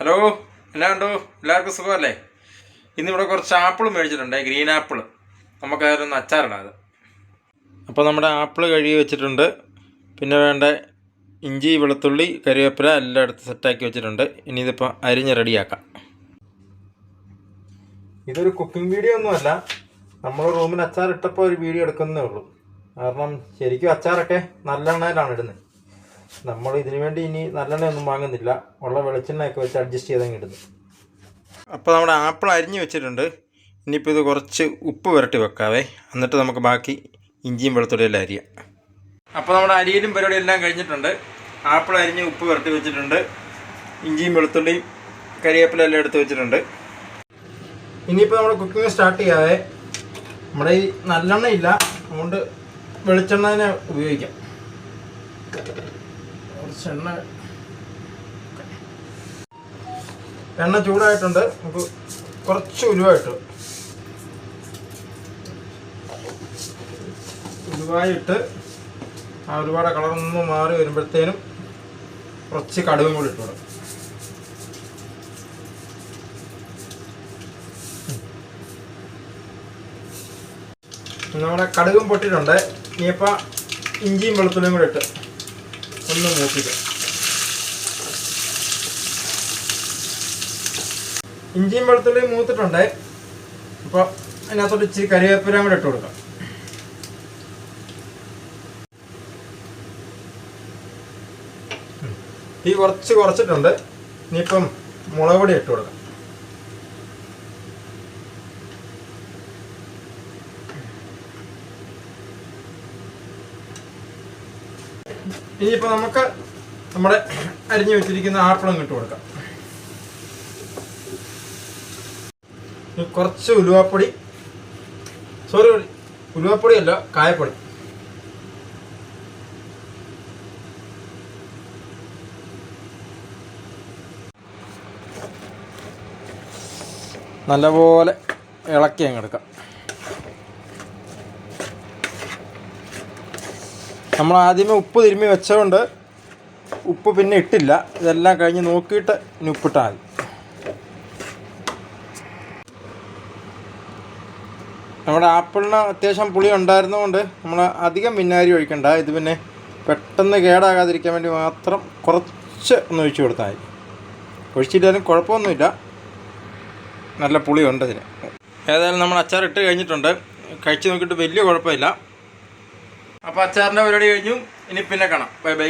Hello, എന്നാ ഉണ്ടോ? എല്ലാവർക്കും സുഖമല്ലേ? ഇന്നിവിടെ കുറച്ച് ആപ്പിൾ മേടിച്ചിട്ടുണ്ട്, ഗ്രീൻ ആപ്പിൾ. നമുക്കതിലൊന്ന് അച്ചാറിടാം അത്. അപ്പോൾ നമ്മുടെ ആപ്പിൾ കഴുകി വെച്ചിട്ടുണ്ട്. പിന്നെ വേണ്ട ഇഞ്ചി, വെളുത്തുള്ളി, കറിവേപ്പില എല്ലാം എടുത്ത് സെറ്റാക്കി വെച്ചിട്ടുണ്ട്. ഇനി ഇതിപ്പോൾ അരിഞ്ഞ് റെഡിയാക്കാം. ഇതൊരു കുക്കിംഗ് വീഡിയോ ഒന്നുമല്ല, നമ്മൾ റൂമിൽ അച്ചാർ ഇട്ടപ്പോൾ ഒരു വീഡിയോ എടുക്കുന്നേ ഉള്ളൂ. കാരണം ശരിക്കും അച്ചാറൊക്കെ നല്ലെണ്ണയിലാണ് ഇടുന്നത്. നമ്മൾ ഇതിനു വേണ്ടി ഇനി നല്ലെണ്ണയൊന്നും വാങ്ങുന്നില്ല, ഉള്ള വെളിച്ചെണ്ണയൊക്കെ വെച്ച് അഡ്ജസ്റ്റ് ചെയ്തങ്ങ് ഇടുന്നു. അപ്പോൾ നമ്മുടെ ആപ്പിൾ അരിഞ്ഞ് വെച്ചിട്ടുണ്ട്. ഇനിയിപ്പോൾ ഇത് കുറച്ച് ഉപ്പ് പുരട്ടി വെക്കാവേ, എന്നിട്ട് നമുക്ക് ബാക്കി ഇഞ്ചിയും വെളുത്തുള്ളിയെല്ലാം അരിയാം. അപ്പോൾ നമ്മുടെ അരിയിലും പരിപാടിയെല്ലാം കഴിഞ്ഞിട്ടുണ്ട്. ആപ്പിൾ അരിഞ്ഞ് ഉപ്പ് പുരട്ടി വെച്ചിട്ടുണ്ട്. ഇഞ്ചിയും വെളുത്തുള്ളിയും കരിവേപ്പില എല്ലാം എടുത്ത് വെച്ചിട്ടുണ്ട്. ഇനിയിപ്പോൾ നമ്മൾ കുക്കിംഗ് സ്റ്റാർട്ട് ചെയ്യാവേ. നമ്മുടെ ഈ നല്ലെണ്ണ ഇല്ല, അതുകൊണ്ട് വെളിച്ചെണ്ണ തന്നെ ഉപയോഗിക്കാം. കുറച്ച് എണ്ണ ചൂടായിട്ടുണ്ട്. നമുക്ക് കുറച്ച് ഉലുവായിട്ട് ആ ഉലുവയുടെ കളറൊന്ന് മാറി വരുമ്പോഴത്തേനും കുറച്ച് കടുകും കൂടി ഇട്ടു. നമ്മുടെ കടുകും പൊട്ടിയിട്ടുണ്ട്. ഇനിയിപ്പോൾ ഇഞ്ചിയും വെളുത്തുള്ളിയും കൂടി ഇട്ട് ഒന്ന് മൂപ്പിക്കാം. ഇഞ്ചിയും വെളുത്തുള്ളിയും മൂത്തിട്ടുണ്ട്. അപ്പോൾ അതിനകത്തോട്ട് ഇച്ചിരി കറിവേപ്പിലയും കൂടെ ഇട്ട് കൊടുക്കാം. തീ കുറച്ചിട്ടുണ്ട്. ഇനിയിപ്പം മുളക് പൊടി ഇട്ട് കൊടുക്കാം. ഇനിയിപ്പോൾ നമുക്ക് നമ്മുടെ അരിഞ്ഞു വെച്ചിരിക്കുന്ന ആപ്പിളും ഇട്ട് കൊടുക്കാം. കുറച്ച് ഉലുവാപ്പൊടി, ഉലുവാപ്പൊടിയല്ല, കായപ്പൊടി. നല്ലപോലെ ഇളക്കി അങ്ങ് എടുക്കാം. നമ്മൾ ആദ്യമേ ഉപ്പ് തിരുമ്മി വെച്ചതുകൊണ്ട് ഉപ്പ് പിന്നെ ഇട്ടില്ല. ഇതെല്ലാം കഴിഞ്ഞ് നോക്കിയിട്ട് ഇനി ഉപ്പിട്ടാൽ മതി. നമ്മുടെ ആപ്പിളിന് അത്യാവശ്യം പുളി ഉണ്ടായിരുന്നതുകൊണ്ട് നമ്മൾ അധികം വിനാഗിരി ഒഴിക്കണ്ട. ഇത് പിന്നെ പെട്ടെന്ന് കേടാകാതിരിക്കാൻ വേണ്ടി മാത്രം കുറച്ച് ഒന്ന് ഒഴിച്ചു കൊടുത്താൽ മതി. ഒഴിച്ചിട്ടാലും കുഴപ്പമൊന്നുമില്ല, നല്ല പുളിയുണ്ട് ഇതിന്. ഏതായാലും നമ്മൾ അച്ചാർ ഇട്ട് കഴിഞ്ഞിട്ടുണ്ട്. കഴിച്ച് നോക്കിയിട്ട് വലിയ കുഴപ്പമില്ല. അപ്പോൾ അച്ചാറിൻ്റെ പരിപാടി കഴിഞ്ഞു. ഇനി പിന്നെ കാണാം. Bye bye.